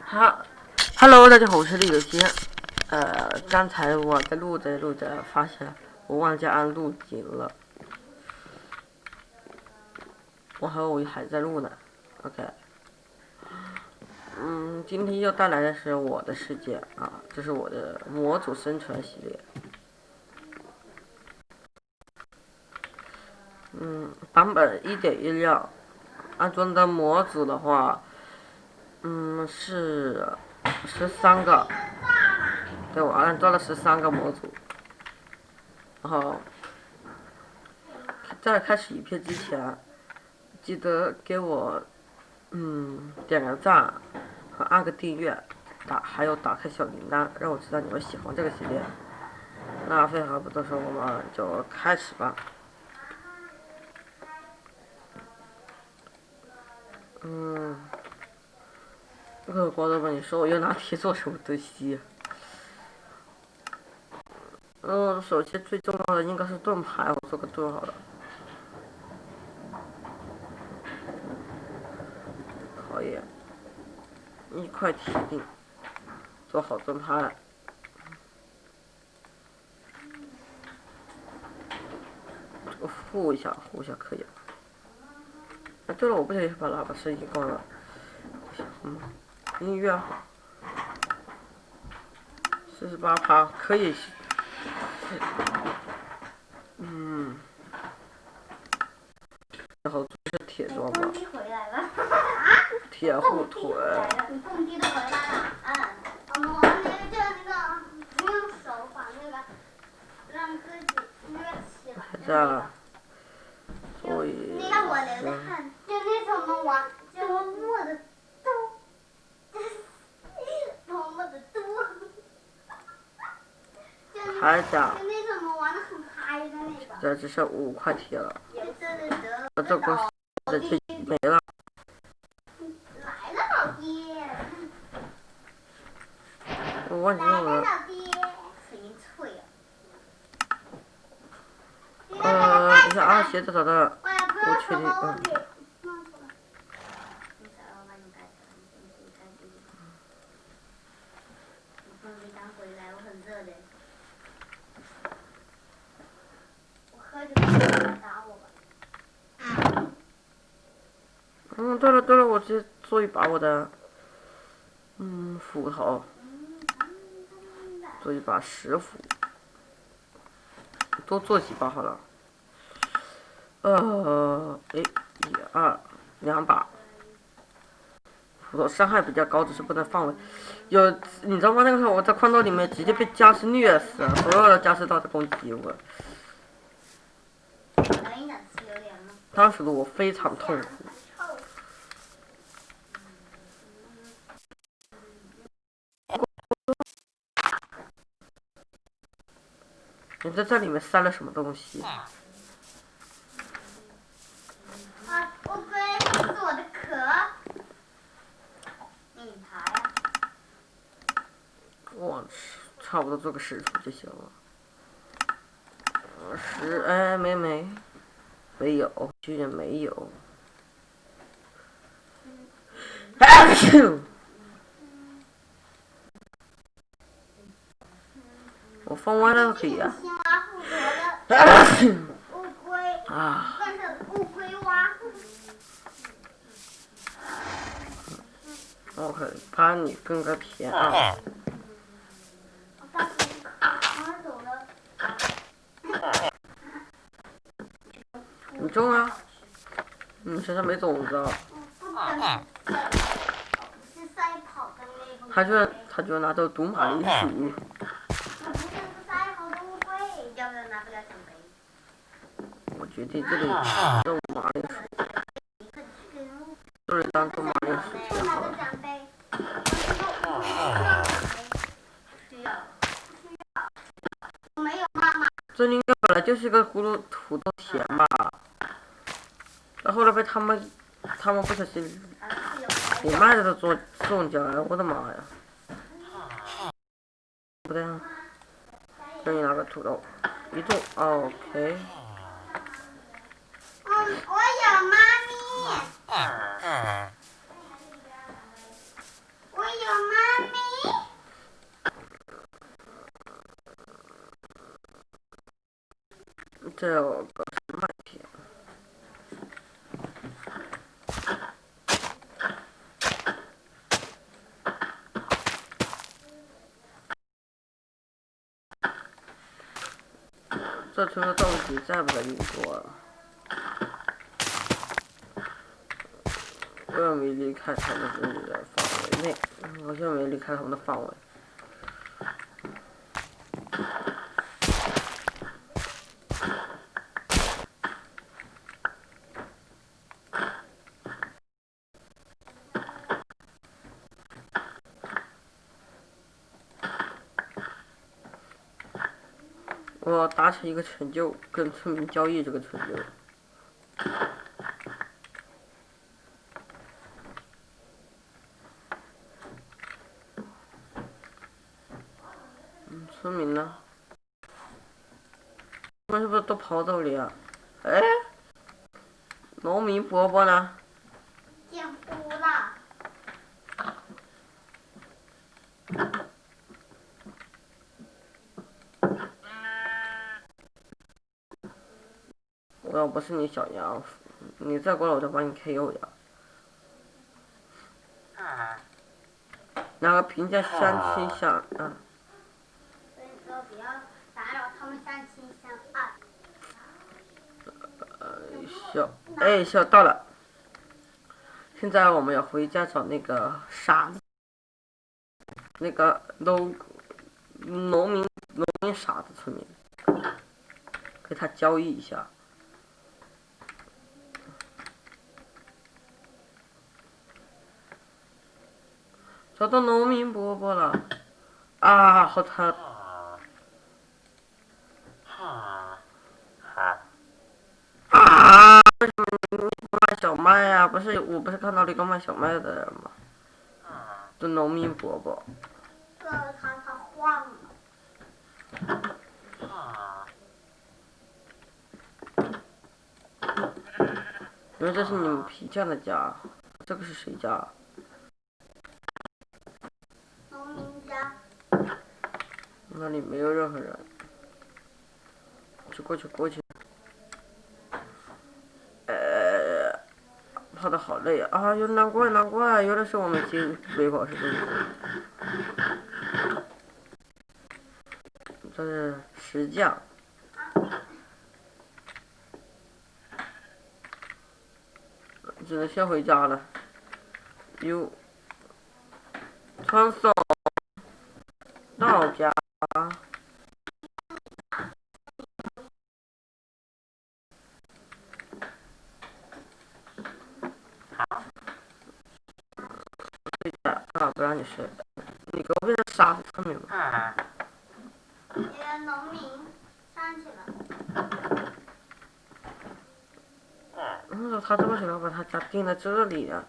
哈，Hello，大家好，我是李有希。刚才我在录着，发现我忘记按录景了。我还在录呢。OK。今天要带来的是我的世界啊，这是我的模组生存系列。版本1.16，安装的模组的话，是13个。对，我安装了13个模组。然后，在开始影片之前，记得给我点个赞和按个订阅，还有打开小铃铛，让我知道你们喜欢这个系列。那废话不多说，我们就开始吧。恶国的问你说我又拿题做什么东西？首先最重要的应该是盾牌，我做个盾好了。可以，1块铁锭，做好盾牌。护一下可以了。对了，我不小心把喇叭声音关了。音乐48%可以。然后这是铁装吧？铁护腿。你蹦迪都回来了，我那个就用手把那个让自己热起来。在了。所以。让我流的汗，就那什么玩，就多么的多，多么的多。还假？就那种玩的很嗨的那个。这只剩5块铁了。这个这就没了。来了，老爹。我忘记了。来了，老爹。声音脆等一下啊，鞋子找到了。我确定。对了，我直接做一把我的斧头，做一把石斧，多做几把好了。2把。斧头伤害比较高，只是不能放尾。你知道吗？那个时候我在矿洞里面直接被僵尸虐死了，所有的僵尸都在攻击我。当时的我非常痛苦。你在这里面塞了什么东西？乌龟，这是我的壳。我差不多做个10处就行了。没有，居然没有。我放歪了可以啊。乌龟啊，乌龟蛙。OK， 把你跟个田啊。你种啊。身上没种子。他居然拿到毒马铃薯。我决定这里种马铃薯。这里当种马铃薯田好了。这应该本来就是一个土豆田吧，然后来被他们不小心给卖的都种进来了，我的妈呀！不对啊，这里拿个土豆，一种 OK。我有妈咪。我有是个什么题？这村的重机再不在运作了，我又没离开他们的范围内，我就没离开他们的范围。我达成一个成就，跟村民交易这个成就。村民呢？他们是不是都跑走了呀？哎，农民伯伯呢？进屋了。我要不是你小杨，你再过来我就把你 KO 呀！哪个评价相亲相爱？所以说不要打扰他们相亲相爱。小到了。现在我们要回家找那个傻子，那个农民傻子村民，跟他交易一下。找到农民伯伯了，啊，好惨！啊！为什么你不卖小麦呀？我不是看到了一个卖小麦的人吗？这农民伯伯。这他晃了。原来这是你们皮匠的家，这个是谁家？农民家。那里没有任何人。过去。跑得好累啊！难怪，原来是我们进背包是这个。这是石匠。只能先回家了。传送到家。回家啊！不让你睡，你给我变成傻子村民吧。那个农民上去了。他这么喜欢把他家定在这里呀？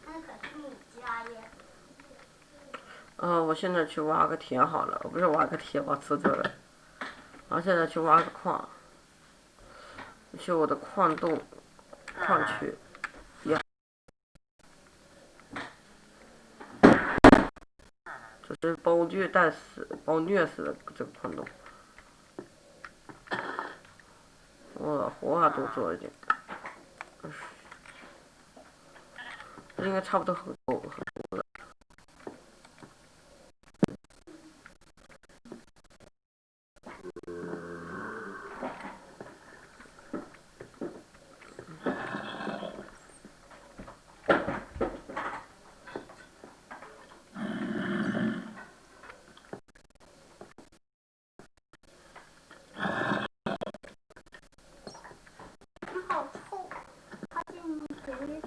那可是你家耶。我现在去挖个田好了，我不是挖个田，挖错这了。我现在去挖个矿，去我的矿区。这是包虐死的这个矿洞。我活都做一点，这应该差不多很多了。好臭，好像你嘴里。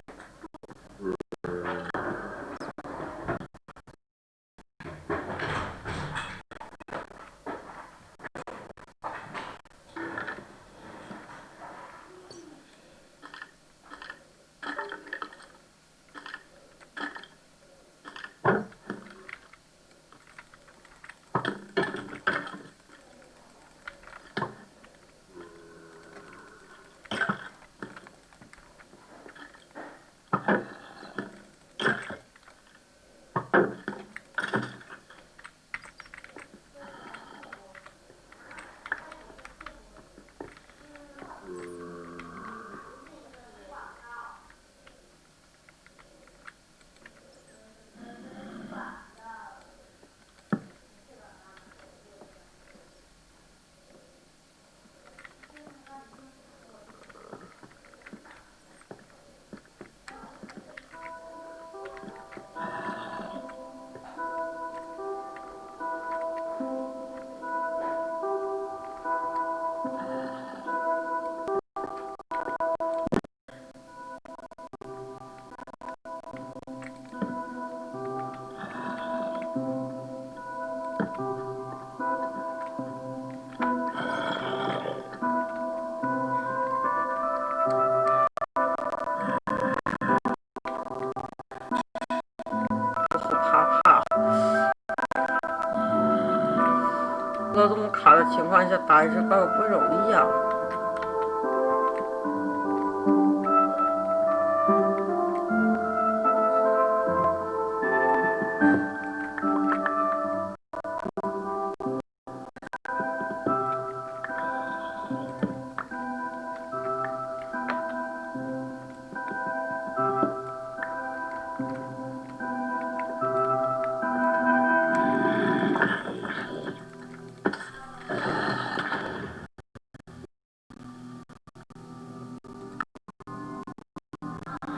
下打一只怪物不容易啊。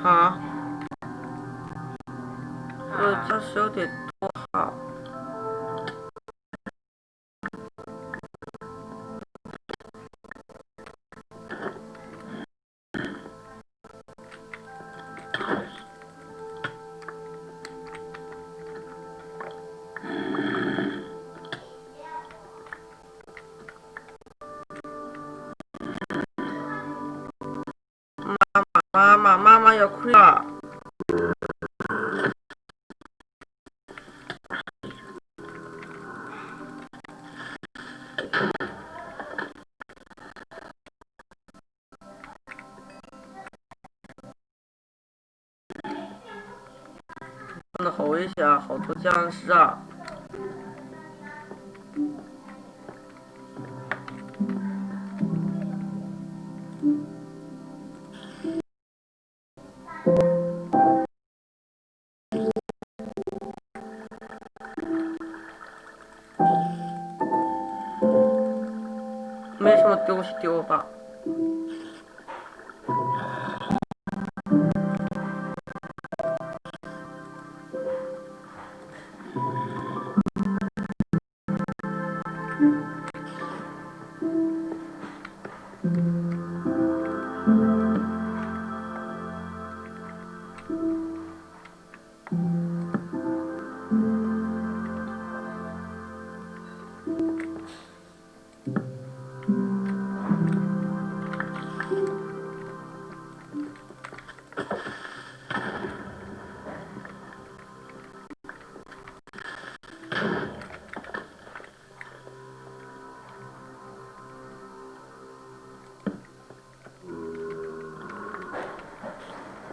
啊，这是有点多好。妈妈要哭了。真的好危险啊，好多僵尸啊。没什么东西丢吧。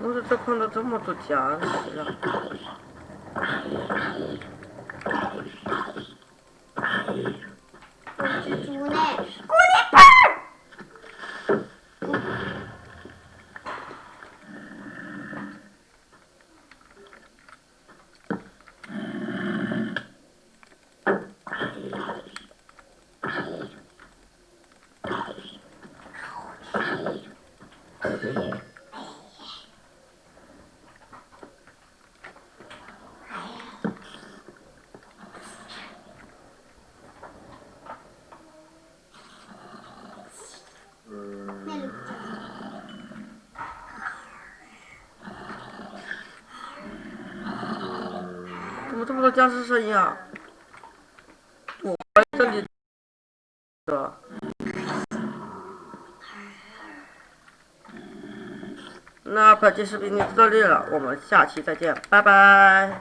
我说这看到这么多僵尸啊！有蜘蛛呢，那里怎么这么多僵尸声音啊？我这里的。那本期视频就到这里了，我们下期再见，拜拜。